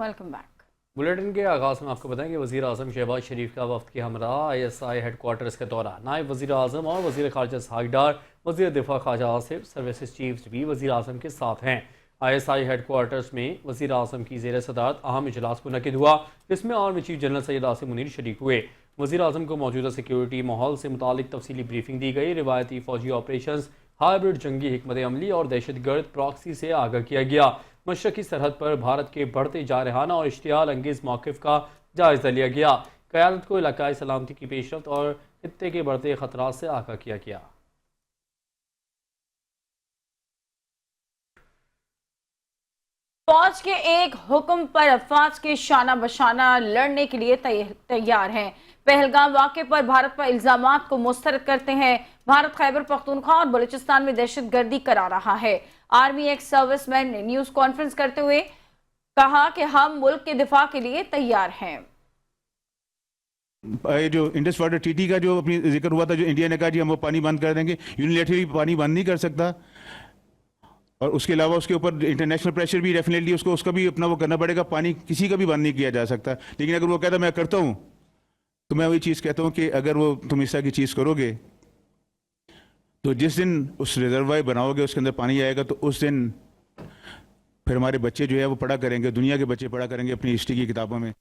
Welcome back. Bulletin के आगाज़ में आपको बताएं कि वज़ीर आज़म शहबाज शरीफ का वफ्द के हमरा ISI हेडक्वार्टर्स का दौरा। नायब वज़ीर आज़म और वज़ीर ख़ारजा हाईडार, वज़ीर दिफा ख्वाजा आसिफ, सर्विसेज चीफ्स भी वज़ीर आज़म के साथ हैं। ISI हेडक्वार्टर्स में वज़ीर आज़म की ज़ेर सदारत अहम इजलास मुनक़िद हुआ, जिसमें army chief general Syed Asim Munir शरीक हुए। वज़ीर आज़म को मौजूदा सिक्योरिटी माहौल से मुतालिक तफसीली ब्रीफिंग दी गई। रिवायती फ़ौजी ऑपरेशन, हाइब्रिड जंगी हिकमत अमली और दहशतगर्द प्रॉक्सी से आगाह किया गया। मशरक़ी सरहद पर भारत के बढ़ते जारहाना और इश्तियाल अंगेज़ मौक़िफ़ का जायज़ा लिया गया। क़यादत को इलाक़ाई सलामती की पेशरफ्त और खित्ते के बढ़ते ख़तरात से आगाह किया गया। फौज के एक हुक्म पर अफवाज के शाना बशाना लड़ने के लिए तैयार हैं। पहलगाम वाक़े पर भारत पर इल्जामात को मुस्तरद करते हैं। भारत खैबर पख्तूनख्वा और बलूचिस्तान में दहशतगर्दी करा रहा है। आर्मी एक्स सर्विसमैन ने न्यूज कॉन्फ्रेंस करते हुए कहा कि हम मुल्क के दिफा के लिए तैयार हैं। जो इंडस वाटर ट्रीटी का जो अपनी जिक्र हुआ था, जो इंडिया ने कहा जी हम वो पानी बंद कर देंगे, यूनिलैटरली पानी बंद नहीं कर सकता। और उसके अलावा उसके ऊपर इंटरनेशनल प्रेशर भी डेफिनेटली उसका भी अपना वो करना पड़ेगा। पानी किसी का भी बंद नहीं किया जा सकता। लेकिन अगर वो कहता मैं करता हूँ, तो मैं वही चीज़ कहता हूँ कि अगर वो तुम इस तरह की चीज़ करोगे तो जिस दिन उस रिजर्वायर बनाओगे उसके अंदर पानी आएगा, तो उस दिन फिर हमारे बच्चे जो है वो पढ़ा करेंगे, दुनिया के बच्चे पढ़ा करेंगे अपनी हिस्ट्री की किताबों में।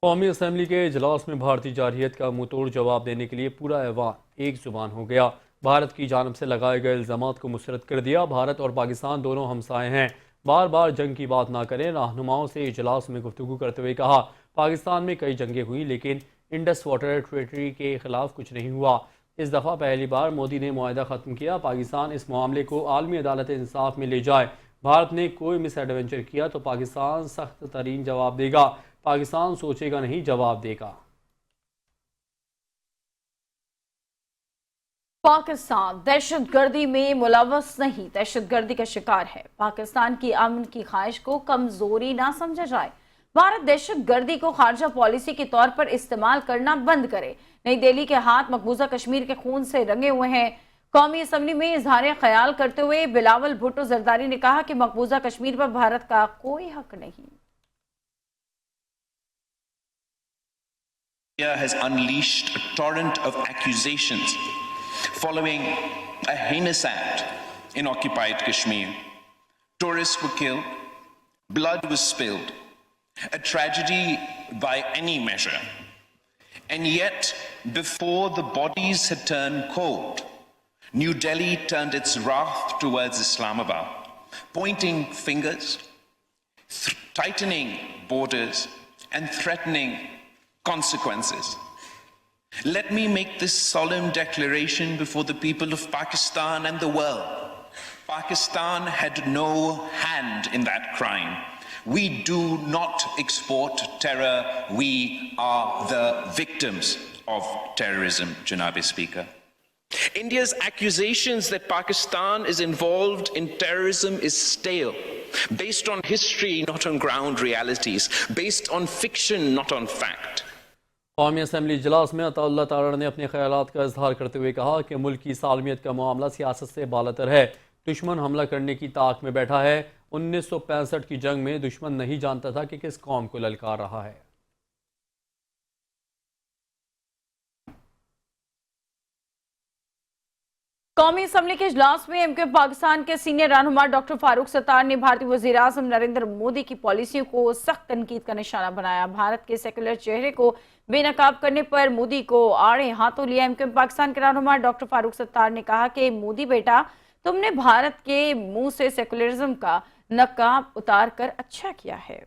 कौमी असम्बली के इजलास में भारतीय जारहियत का मुंह तोड़ जवाब देने के लिए पूरा ऐवान एक जुबान हो गया। भारत की जानब से लगाए गए इल्ज़ामात को मुस्तरद कर दिया। भारत और पाकिस्तान दोनों हमसाए हैं, बार बार जंग की बात ना करें। रहनुमाओं से इजलास में गुफ्तगू करते हुए कहा, पाकिस्तान में कई जंगें हुई लेकिन इंडस वाटर ट्रीटी के खिलाफ कुछ नहीं हुआ। इस दफ़ा पहली बार मोदी ने मुआहदा ख़त्म किया। पाकिस्तान इस मामले को आलमी अदालत इंसाफ में ले जाए। भारत ने कोई मिस एडवेंचर किया तो पाकिस्तान सख्त तरीन जवाब देगा। पाकिस्तान सोचेगा नहीं, जवाब देगा। पाकिस्तान दहशतगर्दी में मुलव्वस नहीं, दहशतगर्दी का शिकार है। पाकिस्तान की अमन की ख्वाहिश को कमजोरी ना समझा जाए। भारत दहशतगर्दी को खारजा पॉलिसी के तौर पर इस्तेमाल करना बंद करे। नई दिल्ली के हाथ मकबूजा कश्मीर के खून से रंगे हुए हैं। कौमी असम्बली में इजहार ख्याल करते हुए बिलावल भुट्टो जरदारी ने कहा कि मकबूजा कश्मीर पर भारत का कोई हक नहीं। India has unleashed a torrent of accusations following a heinous act in occupied Kashmir. Tourists were killed, blood was spilled, a tragedy by any measure. And yet, before the bodies had turned cold, New Delhi turned its wrath towards Islamabad, pointing fingers, tightening borders, and threatening consequences. Let me make this solemn declaration before the people of Pakistan and the world. Pakistan had no hand in that crime. We do not export terror. We are the victims of terrorism, Janabi Speaker. India's accusations that Pakistan is involved in terrorism is stale, based on history, not on ground realities, based on fiction, not on fact. कौमी assembly इजलास में अताउल्लाह तारा ने अपने ख्यालात का इजहार करते हुए कहा कि मुल्क की सालमियत का मामला सियासत से बालातर है। दुश्मन हमला करने की ताक में बैठा है। 1965 की जंग में दुश्मन नहीं जानता था कि किस कौम को ललकार रहा है। कौमी असम्बली के इजलास में एमके पाकिस्तान के सीनियर रहनुमा डॉक्टर फारूक सत्तार ने भारतीय वज़ीर आज़म नरेंद्र मोदी की पॉलिसियों को सख्त तनकीद का निशाना बनाया। भारत के सेकुलर चेहरे को बेनकाब करने पर मोदी को आड़े हाथों लिया। एमके पाकिस्तान के रहनुमा डॉक्टर फारूक सत्तार ने कहा कि मोदी बेटा, तुमने भारत के मुंह से सेकुलरिज्म का नकाब उतार कर अच्छा किया है।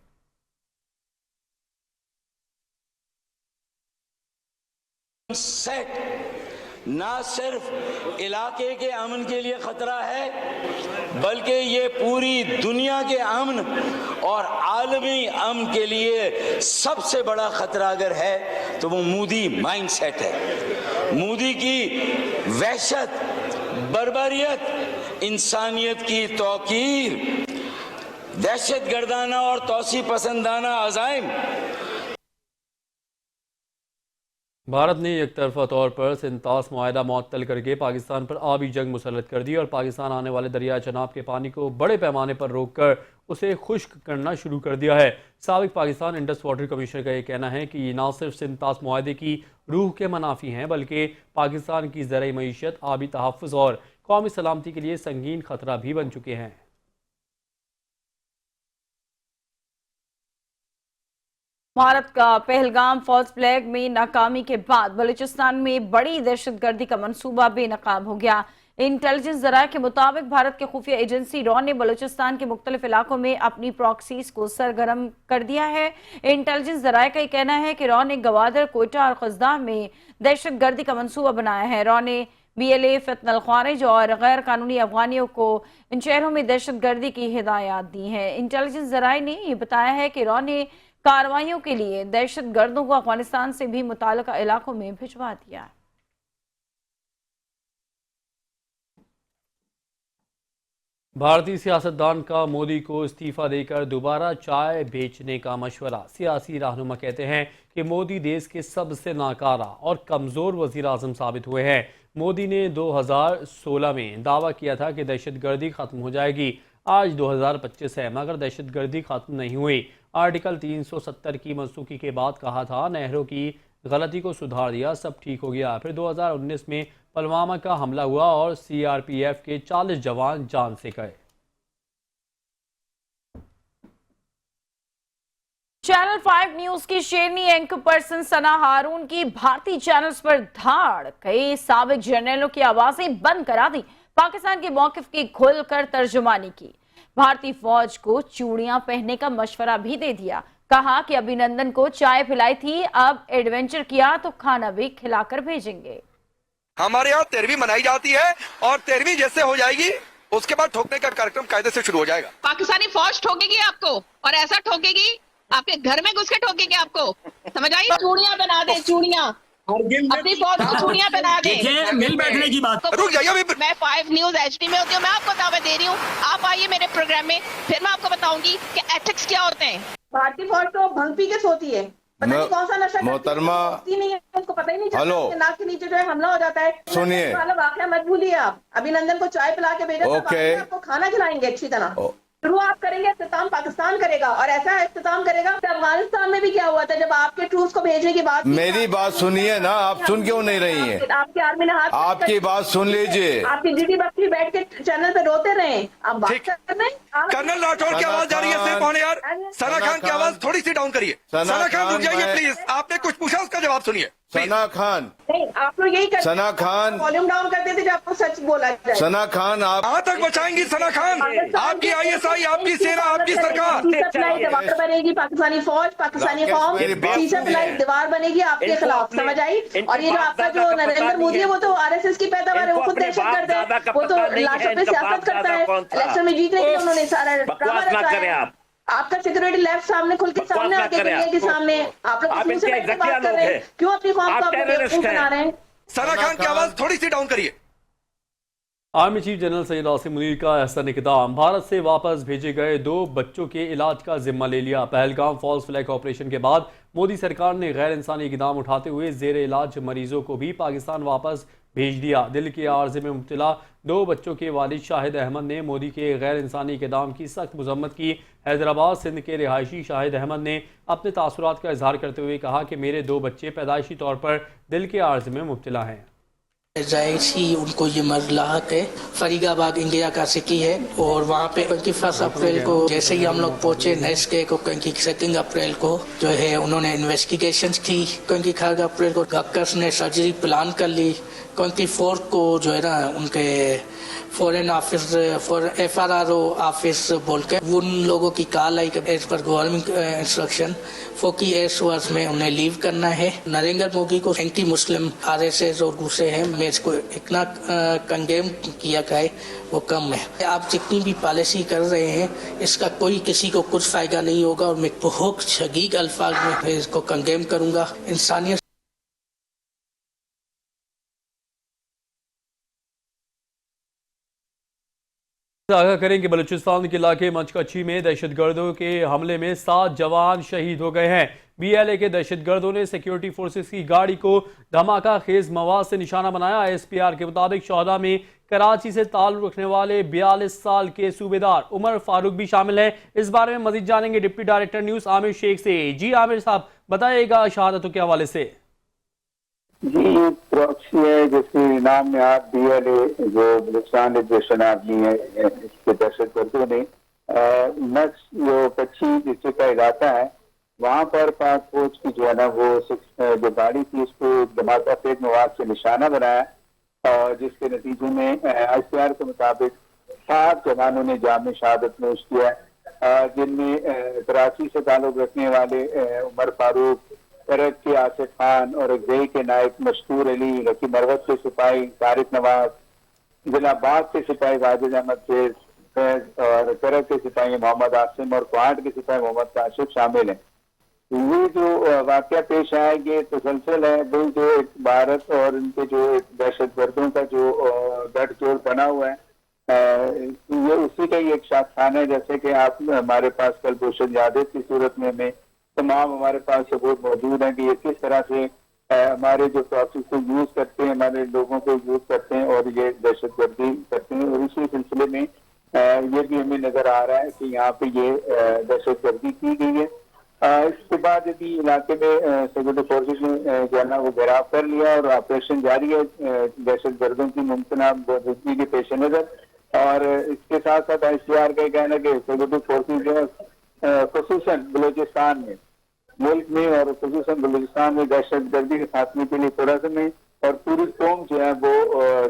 ना सिर्फ इलाके के अमन के लिए खतरा है, बल्कि ये पूरी दुनिया के अमन और आलमी अमन के लिए सबसे बड़ा खतरा अगर है तो वो मोदी माइंडसेट है। मोदी की वहशत, बर्बरियत, इंसानियत की तौकीर, दहशतगर्दाना और तौसी पसंदाना अज़ाइम भारत ने एक तरफा तौर पर सिंतास मुआहदा मुअत्तल करके पाकिस्तान पर आबी जंग मुसल्लत कर दी और पाकिस्तान आने वाले दरिया चनाब के पानी को बड़े पैमाने पर रोककर उसे खुश्क करना शुरू कर दिया है। साबिक पाकिस्तान इंडस वाटर कमिश्नर का यह कहना है कि ये न सिर्फ सिंतास मुआहदे की रूह के मनाफी हैं बल्कि पाकिस्तान की ज़राई मईशत, आबी तहफ़्फ़ुज़ और कौमी सलामती के लिए संगीन खतरा भी बन चुके हैं। भारत का पहलगाम फॉल्स फ्लैग में नाकामी के बाद बलूचिस्तान में बड़ी दहशतगर्दी का मंसूबा बेनकाब हो गया। इंटेलिजेंस जराये के मुताबिक भारत के खुफिया एजेंसी रॉ ने बलूचिस्तान के मुख्तलिफ इलाकों में अपनी प्रॉक्सीज को सरगर्म कर दिया है। इंटेलिजेंस जराये का कहना है कि रॉ ने गवादर, कोयटा और खजदाह में दहशतगर्दी का मंसूबा बनाया है। रॉ ने BLA, फितनल ख्वारिज और गैर कानूनी अफगानियों को इन शहरों में दहशतगर्दी की हिदायत दी है। इंटेलिजेंस जराये ने यह बताया है कि रॉ ने कार्रवाइयों के लिए दहशतगर्दों को अफगानिस्तान से भी मुताल्लिका इलाकों में भिजवा दिया। भारतीय सियासतदान का मोदी को इस्तीफा देकर दोबारा चाय बेचने का मशवरा। सियासी रहनुमा कहते हैं कि मोदी देश के सबसे नाकारा और कमज़ोर वज़ीर आज़म साबित हुए हैं। मोदी ने 2016 में दावा किया था कि दहशतगर्दी ख़त्म हो जाएगी। आज 2025 है मगर दहशतगर्दी ख़त्म नहीं हुई। आर्टिकल 370 की मनसूखी के बाद कहा था नेहरू की गलती को सुधार दिया, सब ठीक हो गया। फिर 2019 में पुलवामा का हमला हुआ और CRPF के 40 जवान जान से गए। चैनल 5 न्यूज की शेरनी एंकर पर्सन सना हारून की भारतीय चैनल्स पर धाड़, कई साबिक जर्नलों की आवाजें बंद करा दी। पाकिस्तान के मौकिफ की खुलकर तर्जुमानी की। भारतीय फौज को चूड़ियां पहनने का मशवरा भी दे दिया। कहा कि अभिनंदन को चाय पिलाई थी, अब एडवेंचर किया तो खाना भी खिलाकर भेजेंगे। हमारे यहाँ 13वीं मनाई जाती है और 13वीं जैसे हो जाएगी उसके बाद ठोकने का कार्यक्रम कायदे से शुरू हो जाएगा। पाकिस्तानी फौज ठोकेगी आपको और ऐसा ठोकेगी आपके घर में घुस के ठोकेगी आपको, समझ आई? चूड़ियां बना दे, चूड़ियां अपनी फौज को चूड़ियां पहना दे। मिल बैठने की बात रुक जाइए अभी। मैं 5 न्यूज HD में होती हूँ, मैं आपको दावा दे रही हूँ। आप आइए मेरे प्रोग्राम में, फिर मैं आपको बताऊंगी कि एथिक्स क्या होते हैं। भारतीय फौज तो भंग पी के सोती है, पता नहीं कौन सा नशा मोहतरमा नहीं है, उसको पता ही नहीं हेलो चलता नाक के नीचे जो है हमला हो जाता है। सुनिए वाला वाकया मत भूलिए आप। अभिनंदन को चाय पिला के भेजा, ओके। आपको खाना खिलाएंगे अच्छी तरह। शुरू आप करेंगे, इख्तिताम पाकिस्तान करेगा और ऐसा इख्तिताम करेगा। अफगानिस्तान में भी क्या हुआ था जब आपके ट्रूप्स को भेजने की बात। मेरी बात सुनिए ना, आप सुन क्यों नहीं रही हैं? आपकी आर्मी ने हाथ, आपकी बात सुन लीजिए। आपकी GD बख्शी बैठ के चैनल पे रोते रहे, आप बात कर रहे हैं। कर्नल राठौड़ की आवाज जा रही है सिर्फ ऑन एयर। सना खान की आवाज थोड़ी सी डाउन करिए। सना खान रुक जाइए प्लीज, आपने कुछ पूछा उसका जवाब सुनिए। सना खान नहीं, आप लोग यही करते, सना खान वॉल्यूम डाउन कर देते जब आपको सच बोला जाए। सना खान आप कहाँ तक बचाएंगी सना खान? आपकी ISI, आपकी सेना, आपकी सरकार। दीवार बनेगी पाकिस्तानी फौज, पाकिस्तानी कौम, दीवार बनेगी आपके खिलाफ, समझ आई? और ये जो आपका जो नरेंद्र मोदी है वो तो RSS की पैदावार है, वो खुद दहशतगर्द है, वो तो लाशों पे सियासत करता है। इलेक्शन में जीतने के लिए उन्होंने सारा ड्रामा रचा है। आपका सिक्योरिटी लेफ्ट सामने खुल के सामने आके दुनिया के सामने आप लोग किसी से बैठ के बात कर रहे हैं, क्यों अपनी कौम को बेवकूफ बना रहे हैं? सना खान की आवाज थोड़ी सी डाउन करिए। Army chief general Syed Asim Munir का एहसन इक़दाम। भारत से वापस भेजे गए 2 बच्चों के इलाज का जिम्मा ले लिया। पहलगाम फॉल्स फ्लैग ऑपरेशन के बाद मोदी सरकार ने गैर इंसानी इक़दाम उठाते हुए जेर इलाज मरीजों को भी पाकिस्तान वापस भेज दिया। दिल के आर्जे में मुब्तला 2 बच्चों के वालिद शाहिद अहमद ने मोदी के गैर इंसानी इक़दाम की सख्त मजम्मत की। हैदराबाद सिंध के रिहायशी शाहिद अहमद ने अपने तासुरात का इजहार करते हुए कहा कि मेरे 2 बच्चे पैदाइशी तौर पर दिल के आर्जे में मुब्तला हैं। जायसी उनको ये मर्ज लाहक है। फरीदाबाद इंडिया का सिटी है और वहाँ पे 21 अप्रैल को जैसे ही हम लोग पहुँचे नेक्स्ट डे को 22 अप्रैल को जो है उन्होंने इन्वेस्टिगेशंस की। 23 अप्रैल को डॉक्टर्स ने सर्जरी प्लान कर ली। 24 को जो है ना उनके फॉरेन ऑफिस FRRO ऑफिस बोल के उन लोगों की कॉल आई कि as per government instruction 48 hours में उन्हें लीव करना है। नरेंद्र मोदी को एंटी मुस्लिम RSS और दूसरे हैं में इसको इतना कंडेम किया गया है वो कम है। आप जितनी भी पॉलिसी कर रहे हैं इसका कोई किसी को कुछ फायदा नहीं होगा और मैं बहुत शदीद अल्फाज में इसको कंडेम करूंगा। इंसानियत आगाह करें कि बलूचिस्तान के इलाके मंचकच्छी में दहशतगर्दों के हमले में 7 जवान शहीद हो गए हैं। BLA के दहशतगर्दों ने सिक्योरिटी फोर्सेस की गाड़ी को धमाका खेज मवाद से निशाना बनाया। SPR के मुताबिक शोहदा में कराची से ताल्लुक रखने वाले 42 साल के सूबेदार उमर फारूक भी शामिल है। इस बारे में मजीद जानेंगे deputy director news Aamir Shaikh से। जी आमिर साहब, बताइएगा शहादतों के हवाले से। जी, प्रॉक्सी है जिसके नाम में आप BLA जो बलूचिस्तान लिबरेशन आर्मी है, इसके दहशतगर्दों ने नक्स जो कच्ची डिस्ट्रिक्ट का इलाका है वहाँ पर पाक फौज की जो है ना वो जो गाड़ी थी उसको धमाका फेज मवाद से निशाना बनाया और जिसके नतीजे में ICR के मुताबिक 7 जवानों ने जाम शहादत नोश किया, जिनमें कराची से ताल्लुक रखने वाले उमर फारूक, करक के आसिफ खान और अगजई के नायक मशहूर अली, लकी मरवत के सिपाही तारिक नवाज, जिलाबाद के सिपाही वाजिद अहमद फैज और करक के सिपाही मोहम्मद आसिम और क्वाड के सिपाही मोहम्मद काशिफ शामिल हैं। ये जो वाकया पेश आया ये तसलसल है वो जो एक भारत और इनके जो एक दहशतगर्दों का जो गठजोड़ बना हुआ है, ये उसी का ही एक शाखाना है। जैसे कि आप हमारे पास कलभूषण यादव की सूरत में तमाम हमारे पास सबूत मौजूद हैं कि ये किस तरह से हमारे जो प्रोसेस को यूज करते हैं, हमारे लोगों को यूज करते हैं और ये दहशतगर्दी करते हैं। और इसी सिलसिले में ये भी हमें नजर आ रहा है कि यहाँ पे ये दहशतगर्दी की गई है। इसके बाद यदि इलाके में सिक्योरिटी फोर्सेज ने जो है ना वो घेराव कर लिया और ऑपरेशन जारी है दहशतगर्दों की मुमकिन मौजूदगी के पेश नजर। और इसके साथ साथ ICR का कहना है कि सिक्योरिटी फोर्सेज जो है खुसूसन बलूचिस्तान में मुल्क में और खुसूसन बलूचिस्तान में दहशतगर्दी के खात्मे के लिए पुरज़्म है और पूरी कौम जो है वो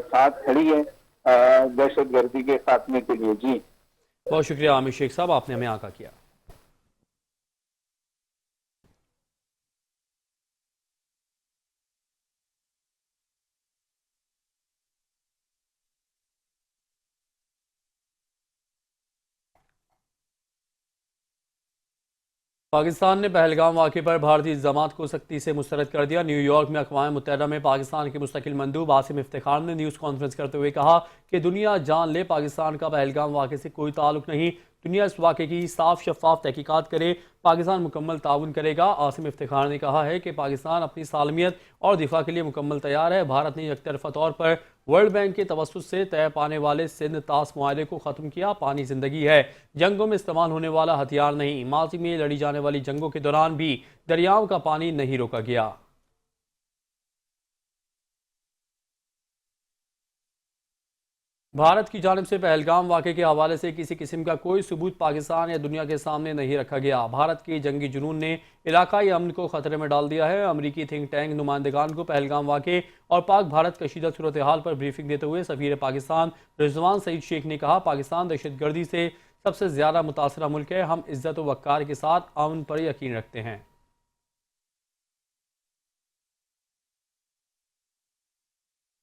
साथ खड़ी है दहशतगर्दी के खात्मे के लिए। जी बहुत शुक्रिया आमिर शेख साहब, आपने हमें आगाह किया। पाकिस्तान ने पहलगाम वाक़े पर भारतीय इल्ज़ामात को सख्ती से मुस्तरद कर दिया। न्यूयॉर्क में अक़वाम मुत्तहिदा में पाकिस्तान के मुस्तकिल मंदूब आसिम इफ्तिखार ने न्यूज़ कॉन्फ्रेंस करते हुए कहा कि दुनिया जान ले पाकिस्तान का पहलगाम वाक़े से कोई ताल्लुक नहीं, दुनिया इस वाक़े की साफ शफाफ तहकीकात करे, पाकिस्तान मुकम्मल ताउन करेगा। आसिम इफ्तिखार ने कहा है कि पाकिस्तान अपनी सालमियत और दिफा के लिए मुकम्मल तैयार है। भारत ने यकतरफा तौर पर वर्ल्ड बैंक के तवस्सुत से तय पाने वाले सिंध तास मुआहदे को ख़त्म किया। पानी ज़िंदगी है, जंगों में इस्तेमाल होने वाला हथियार नहीं। माजी में लड़ी जाने वाली जंगों के दौरान भी दरियाओं का पानी नहीं रोका गया। भारत की जानिब से पहलगाम वाक़े के हवाले से किसी किस्म का कोई सबूत पाकिस्तान या दुनिया के सामने नहीं रखा गया। भारत के जंगी जुनून ने इलाकाई अमन को खतरे में डाल दिया है। अमरीकी थिंक टैंक नुमाइंदगान को पहलगाम वाक़े और पाक भारत कशीदा सूरत हाल पर ब्रीफिंग देते हुए सफ़ीर पाकिस्तान रिजवान सईद शेख ने कहा, पाकिस्तान दहशतगर्दी से सबसे ज़्यादा मुतासरा मुल्क है। हम इज़्ज़त व वक़ार के साथ अमन पर यकीन रखते हैं।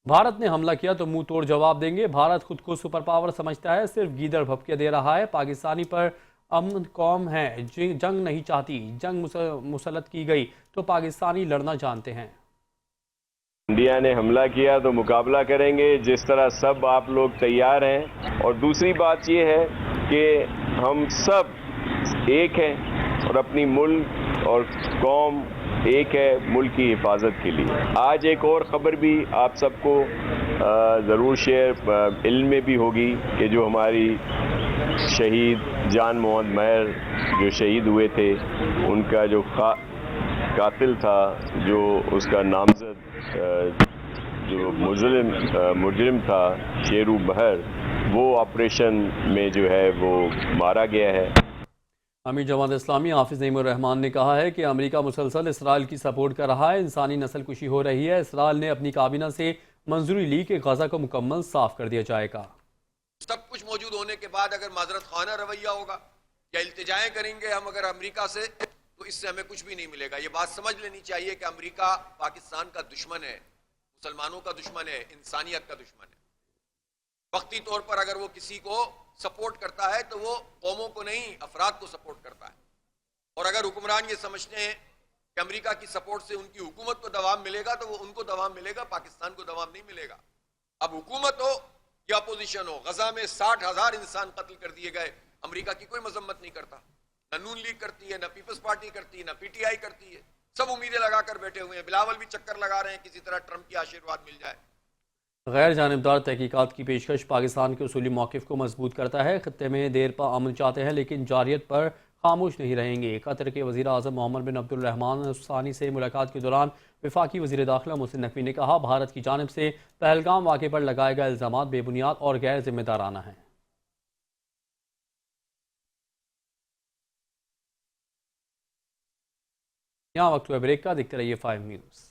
भारत ने हमला किया तो मुंह तोड़ जवाब देंगे। भारत खुद को सुपर पावर समझता है, सिर्फ गीदड़ भपके दे रहा है। पाकिस्तानी पर अमन कौम है, जंग नहीं चाहती। जंग मुसल्लत की गई तो पाकिस्तानी लड़ना जानते हैं। इंडिया ने हमला किया तो मुकाबला करेंगे जिस तरह सब आप लोग तैयार हैं। और दूसरी बात ये है कि हम सब एक हैं और अपनी मुल्क और कौम एक है मुल्क की हिफाजत के लिए। आज एक और ख़बर भी आप सबको ज़रूर शेयर इल्म में भी होगी कि जो हमारी शहीद जान मोहम्मद महर जो शहीद हुए थे, उनका जो कातिल था, जो उसका नामजद जो मुजरिम था शेरू बहर, वो ऑपरेशन में जो है वो मारा गया है। अमीर जमात इस्लामी हाफिज़ नईमुर रहमान ने कहा है कि अमेरिका मुसलसल इसराइल की सपोर्ट कर रहा है। इंसानी नस्ल कुशी हो रही है। इसराइल ने अपनी काबीना से मंजूरी ली कि गजा को मुकम्मल साफ कर दिया जाएगा। सब कुछ मौजूद होने के बाद अगर माजरत खाना रवैया होगा या इल्तिजाएं करेंगे हम अगर अमेरिका से, तो इससे हमें कुछ भी नहीं मिलेगा। ये बात समझ लेनी चाहिए कि अमेरिका पाकिस्तान का दुश्मन है, मुसलमानों का दुश्मन है, इंसानियत का दुश्मन है। वक्ती तौर पर अगर वो किसी को सपोर्ट करता है तो वो कौमों को नहीं, अफराद को सपोर्ट करता है। और अगर हुक्मरान ये समझते हैं कि अमेरिका की सपोर्ट से उनकी हुकूमत को दवाम मिलेगा तो वो उनको दवाम मिलेगा, पाकिस्तान को दवाम नहीं मिलेगा। अब हुकूमत हो या अपोजिशन हो, गजा में 60,000 इंसान कत्ल कर दिए गए, अमेरिका की कोई मजम्मत नहीं करता। न नून लीग करती है, न पीपल्स पार्टी करती है, न पीटीआई करती है। सब उम्मीदें लगाकर बैठे हुए हैं। बिलावल भी चक्कर लगा रहे हैं किसी तरह ट्रंप की आशीर्वाद मिल जाए। गैर जानिबदार तहकीकात की पेशकश पाकिस्तान के उसूली मौक़िफ़ को मजबूत करता है। खत्ते में देर पा अमन चाहते हैं लेकिन जारियत पर खामोश नहीं रहेंगे। कतर के वज़ीर आज़म मोहम्मद बिन अब्दुल-रहमान सानी से मुलाकात के दौरान वफाकी वज़ीर दाखिला मोहसिन नकवी ने कहा, भारत की जानिब से पहलगाम वाक़े पर लगाए गए इल्ज़ामात बेबुनियाद और गैर जिम्मेदाराना हैं। यहाँ वक्त हुआ ब्रेक का, देखते रहिए 5 न्यूज़।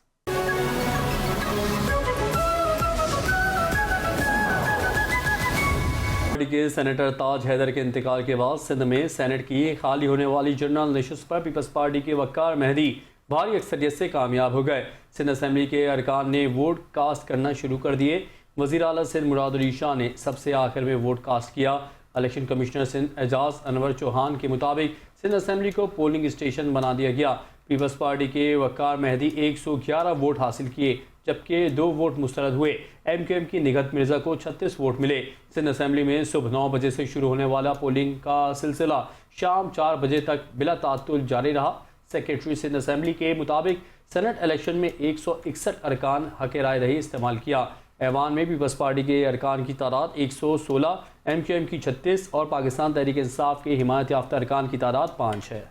के सेनेटर ताज हैदर के इंतकाल के बाद सिंध में सेनेट की खाली होने वाली जनरल नशिस्त पर पीपल्स पार्टी के वक़ार मेहदी भारी अक्सरियत से कामयाब हो गए। सिंध असम्बली के अरकान ने वोट कास्ट करना शुरू कर दिए। वज़ीर आला सिंध मुराद अली शाह ने सबसे आखिर में वोट कास्ट किया। इलेक्शन कमिश्नर सिंध एजाज अनवर चौहान के मुताबिक सिंध असम्बली को पोलिंग स्टेशन बना दिया गया। पीपल्स पार्टी के वक़ार मेहदी 111 वोट हासिल किए जबकि 2 वोट मुस्तरद हुए। MQM की निगहत मिर्ज़ा को 36 वोट मिले। सिंध असम्बली में सुबह 9 बजे से शुरू होने वाला पोलिंग का सिलसिला शाम 4 बजे तक बिला तातुल जारी रहा। सेक्रेटरी सिंध असम्बली के मुताबिक सेनेट इलेक्शन में 161 अरकान हक़ राय रही इस्तेमाल किया। ऐवान में पीपल्स पार्टी के अरकान की तादाद 116, MQM की 36 और पाकिस्तान तहरीक इंसाफ के हिमायत याफ्ता अरकान की तादाद 5 है।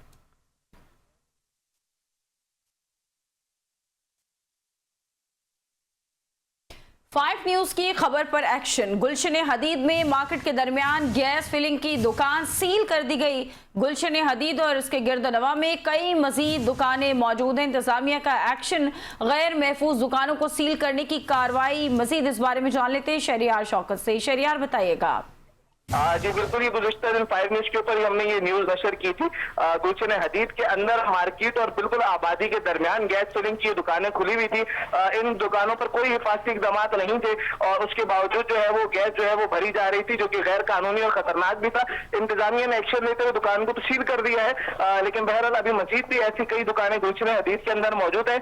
फाइव न्यूज की खबर पर एक्शन। गुलशन हदीद में मार्केट के दरमियान गैस फिलिंग की दुकान सील कर दी गई। गुलशन हदीद और उसके गिरदनवा में कई मजीद दुकानें मौजूद हैं। इंतजामिया का एक्शन, गैर महफूज दुकानों को सील करने की कार्रवाई। मजीद इस बारे में जान लेते हैं शहरियार शौकत से। शहरियार, बताइएगा। जी बिल्कुल, ये गुज़िश्ता दिन 5 न्यूज के ऊपर हमने ये न्यूज नशर की थी। गुलशन हदीद के अंदर मार्केट और बिल्कुल आबादी के दरमियान गैस फिलिंग की दुकानें खुली हुई थी। इन दुकानों पर कोई हिफाजती इक़दाम नहीं थे और उसके बावजूद जो है वो गैस जो है वो भरी जा रही थी, जो कि गैर कानूनी और खतरनाक भी था। इंतजामिया ने एक्शन लेते हुए दुकान को तो सील कर दिया है, लेकिन बहरहाल अभी मजीद भी ऐसी कई दुकानें गुलशन हदीद के अंदर मौजूद है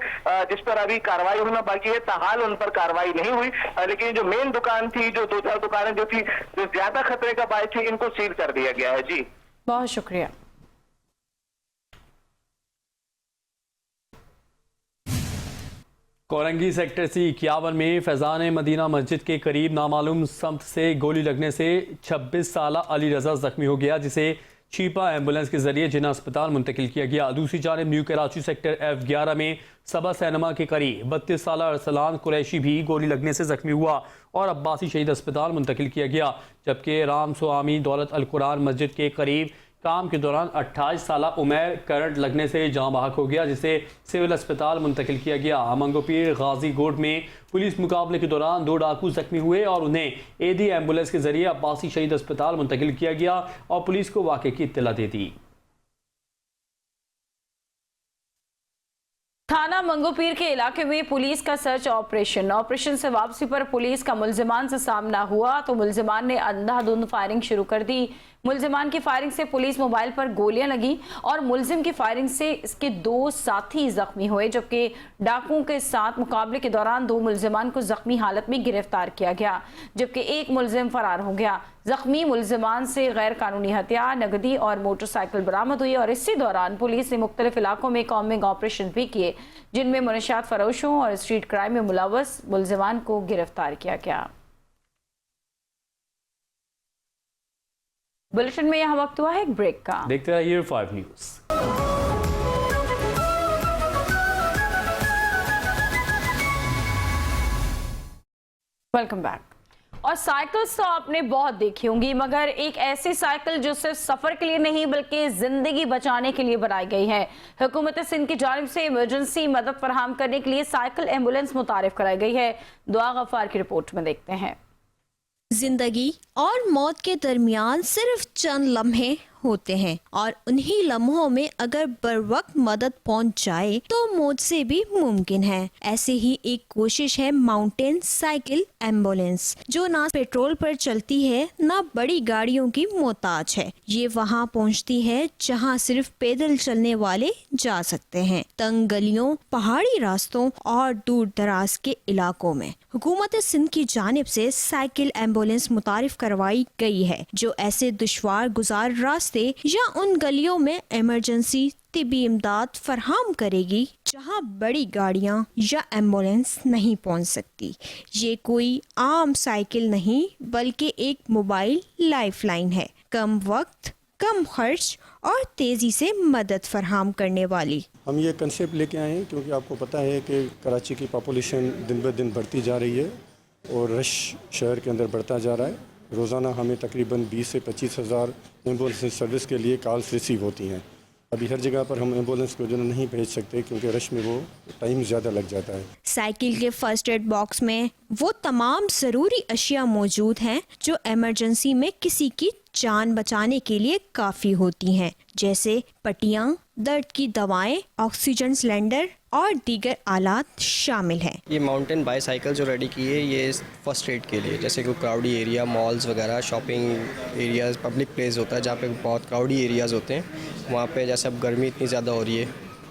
जिस पर अभी कार्रवाई होना बाकी है। ताहाल उन पर कार्रवाई नहीं हुई, लेकिन जो मेन दुकान थी, जो 2-4 दुकानें जो थी जो ज्यादा खतरे का बायस थी, इनको सील कर दिया गया है। जी बहुत शुक्रिया। कोरंगी सेक्टर C51 में फैज़ान मदीना मस्जिद के करीब नामालूम समत से गोली लगने से 26 साला अली रजा जख्मी हो गया, जिसे छिपा एम्बुलेंस के जरिए जिन्ना अस्पताल मुंतकिल किया गया। दूसरी जानिब न्यू कराची सेक्टर F11 में सबा सैनमा के करीब 32 साला अरसलान कुरैशी भी गोली लगने से जख्मी हुआ और अब्बासी शहीद अस्पताल मुंतकिल किया गया। जबकि राम स्वामी दौलत अल कुरान मस्जिद के करीब काम के दौरान 28 साला उमैर करंट लगने से जाँ बहक हो गया, जिसे सिविल अस्पताल मुंतकिल किया गया। मंगोपीर गाजी गोड में पुलिस मुकाबले के दौरान 2 डाकू जख्मी हुए और उन्हें एडी एम्बुलेंस के जरिए अब्बासी शहीद अस्पताल मुंतकिल किया गया और पुलिस को वाक़े की इत्तला दे दी। थाना मंगोपीर के इलाके में पुलिस का सर्च ऑपरेशन से वापसी पर पुलिस का मुल्जिमान से सामना हुआ तो मुल्जिमान ने अंधाधुंध फायरिंग शुरू कर दी। मुल्जिमान की फायरिंग से पुलिस मोबाइल पर गोलियां लगी और मुल्जिम की फायरिंग से इसके 2 साथी जख्मी हुए, जबकि डाकुओं के साथ मुकाबले के दौरान 2 मुल्जिमान को जख्मी हालत में गिरफ्तार किया गया, जबकि 1 मुल्जिम फरार हो गया। जख्मी मुल्जिमान से गैर कानूनी हथियार, नकदी और मोटरसाइकिल बरामद हुई और इसी दौरान पुलिस ने मुख्तलिफ इलाकों में कॉम्बिंग ऑपरेशन भी किए, जिनमें मुनशियात फरोशों और स्ट्रीट क्राइम में मुलव्वस मुल्जिमान को गिरफ्तार किया गया। बुलेटिन में यहाँ वक्त हुआ है एक ब्रेक का। देखते रहिए 5 न्यूज़। Welcome back. और साइकिल्स तो आपने बहुत देखी होंगी, मगर एक ऐसी साइकिल जो सिर्फ सफर के लिए नहीं बल्कि जिंदगी बचाने के लिए बनाई गई है। हुकूमत सिंध की जानिब से इमरजेंसी मदद फराहम करने के लिए साइकिल एम्बुलेंस मुतारिफ कराई गई है। दुआ गफ्फार की रिपोर्ट में देखते हैं। जिंदगी और मौत के दरमियान सिर्फ चंद लम्हे होते हैं और उन्हीं लम्हों में अगर बर वक्त मदद पहुंच जाए तो मौत से भी मुमकिन है। ऐसे ही एक कोशिश है माउंटेन साइकिल एम्बुलेंस, जो ना पेट्रोल पर चलती है ना बड़ी गाड़ियों की मोहताज है। ये वहां पहुंचती है जहां सिर्फ पैदल चलने वाले जा सकते हैं, तंग गलियों, पहाड़ी रास्तों और दूर दराज के इलाकों में। हुकूमत सिंध की जानिब से साइकिल एम्बुलेंस मुतारिफ करवाई गई है जो ऐसे दुश्वार गुजार रास्ते रास्ते या उन गलियों में इमरजेंसी तिबी इमदाद फराहम करेगी जहां बड़ी गाड़ियां या एम्बुलेंस नहीं पहुंच सकती। ये कोई आम साइकिल नहीं बल्कि एक मोबाइल लाइफलाइन है, कम वक्त, कम खर्च और तेज़ी से मदद फराहम करने वाली। हम ये कंसेप्ट लेके आए हैं क्योंकि आपको पता है कि कराची की पॉपुलेशन दिन ब दिन बढ़ती जा रही है और रश शहर के अंदर बढ़ता जा रहा है। रोज़ाना हमें तकरीबन 20 से 25 हज़ार एम्बुलेंस सर्विस के लिए कॉल्स रिसीव होती हैं। अभी हर जगह पर हम एम्बुलेंस को जो नहीं भेज सकते क्योंकि रश में वो टाइम ज़्यादा लग जाता है। साइकिल के फर्स्ट एड बॉक्स में वो तमाम ज़रूरी अशिया मौजूद हैं जो इमरजेंसी में किसी की जान बचाने के लिए काफ़ी होती हैं, जैसे पट्टियाँ, दर्द की दवाएं, ऑक्सीजन सिलेंडर और दीगर आलात शामिल हैं। ये माउंटेन बाईसाइकिल जो रेडी की है ये फर्स्ट एड के लिए, जैसे कोई क्राउडी एरिया, मॉल्स वगैरह, शॉपिंग एरियाज़, पब्लिक प्लेस होता है जहाँ पे बहुत क्राउडी एरियाज़ होते हैं, वहाँ पे जैसे अब गर्मी इतनी ज़्यादा हो रही है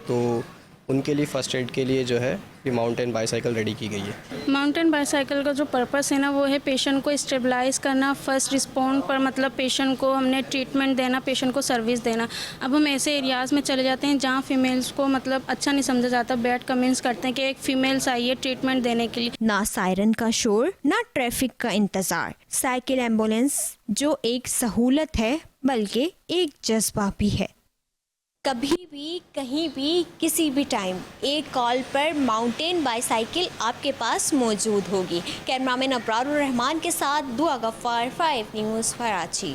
तो उनके लिए फ़र्स्ट एड के लिए जो है ये माउंटेन बाईसाइकिल रेडी की गई है। माउंटेन बाईसाइकिल का जो पर्पस है ना वो है पेशेंट को स्टेबलाइज करना, फर्स्ट रिस्पॉन्ड पर मतलब पेशेंट को हमने ट्रीटमेंट देना, पेशेंट को सर्विस देना। अब हम ऐसे एरियाज़ में चले जाते हैं जहाँ फीमेल्स को मतलब अच्छा नहीं समझा जाता, बैड कमेंट्स करते हैं कि एक फीमेल्स आई है ट्रीटमेंट देने के लिए। ना सायरन का शोर, ना ट्रैफिक का इंतज़ार। साइकिल एम्बुलेंस जो एक सहूलत है बल्कि एक जज्बा भी है। कभी भी, कहीं भी, किसी भी टाइम एक कॉल पर माउंटेन बाईसाइकिल आपके पास मौजूद होगी। कैमरामैन अबरारुर रहमान के साथ दुआ गफ्फार, 5 न्यूज़, कराची।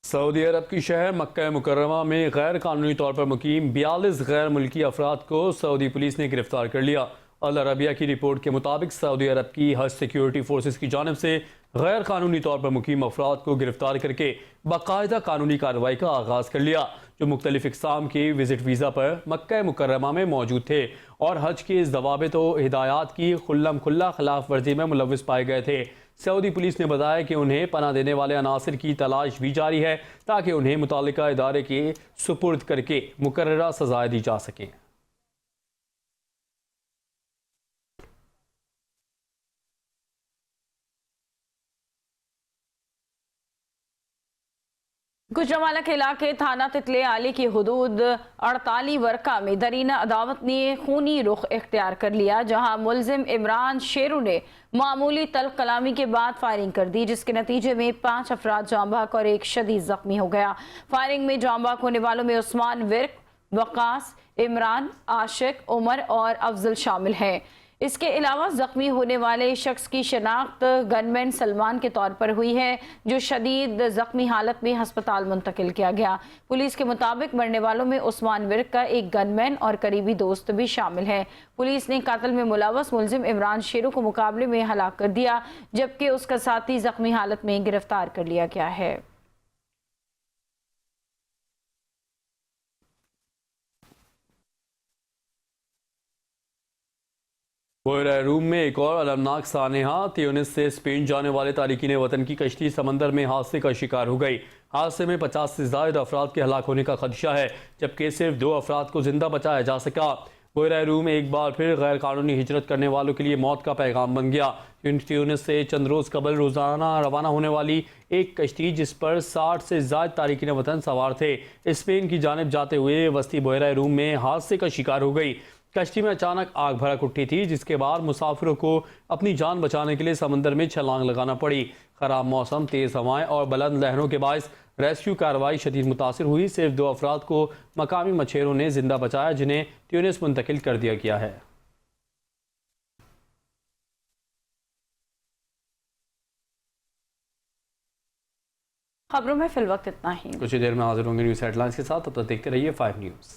सऊदी अरब की शहर मक्का मुकर्रमा में गैर कानूनी तौर पर मुकीम 42 गैर मुल्की अफराद को सऊदी पुलिस ने गिरफ्तार कर लिया। अल अरबिया की रिपोर्ट के मुताबिक सऊदी अरब की हज सिक्योरिटी फोर्सेस की जानिब से गैर कानूनी तौर पर मुकीम अफराद को गिरफ्तार करके बाकायदा कानूनी कार्रवाई का आगाज़ कर लिया, जो मुख्तलिफ इक़साम के विजिट वीज़ा पर मक्का मुकर्रमा में मौजूद थे और हज के इस दवाबित व हिदायत की खुल्लम खुल्ला खिलाफ वर्जी में मुलव्विस पाए गए थे। सऊदी पुलिस ने बताया कि उन्हें पनाह देने वाले अनासिर की तलाश भी जारी है ताकि उन्हें मुतालिका इदारे के सुपुर्द करके मुकर्ररा सज़ाएं दी जा सकें। गुजरांवाला के इलाके थाना तितले आली की हदूद 48 वर्का में दरीना अदावत ने खूनी रुख इख्तियार कर लिया, जहां मुलजिम इमरान शेरू ने मामूली तल्ख कलामी के बाद फायरिंग कर दी, जिसके नतीजे में 5 अफराद जाँ बहक और 1 शदीद जख्मी हो गया। फायरिंग में जाँ बहक होने वालों में उस्मान विर्क, वकास, इमरान, आशिक, उमर और अफजल शामिल हैं। इसके अलावा जख्मी होने वाले शख्स की शनाख्त गनमैन सलमान के तौर पर हुई है, जो शदीद जख्मी हालत में हस्पताल मुंतकिल किया गया। पुलिस के मुताबिक मरने वालों में उस्मान विर्क का एक गनमैन और करीबी दोस्त भी शामिल है। पुलिस ने कातिल में मुलव्वस मुलजिम इमरान शेरू को मुकाबले में हलाक कर दिया, जबकि उसका साथी जख्मी हालत में गिरफ्तार कर लिया गया है। बोयरा रूम में एक और अलमनाक सानेहा, त्यूनिस से स्पेन जाने वाले तारिकीन वतन की कश्ती समंदर में हादसे का शिकार हो गई। हादसे में 50 से ज़ायद अफराद के हलाक होने का खदशा है, जबकि सिर्फ 2 अफराद को जिंदा बचाया जा सका। बोयरा रूम एक बार फिर गैर कानूनी हिजरत करने वालों के लिए मौत का पैगाम बन गया। त्यूनिस से चंद रोज़ कबल रोज़ाना रवाना होने वाली एक कश्ती, जिस पर 60 से ज़ायद तारिकीन वतन सवार थे, स्पेन की जानिब जाते हुए वस्ती बोयरा रूम में हादसे का शिकार हो गई। कश्ती में अचानक आग भड़क उठी थी, जिसके बाद मुसाफिरों को अपनी जान बचाने के लिए समंदर में छलांग लगाना पड़ी। खराब मौसम, तेज़ हवाएं और बुलंद लहरों के बायस रेस्क्यू कार्रवाई शदीद मुतासिर हुई। सिर्फ 2 अफराद को मकामी मछेरों ने जिंदा बचाया, जिन्हें ट्यूनिस मुंतकिल कर दिया गया है। खबरों में फिलवक्त इतना ही। कुछ ही देर में हाजिर होंगे न्यूज़ हेडलाइंस के साथ, तब तक देखते रहिए 5 न्यूज़।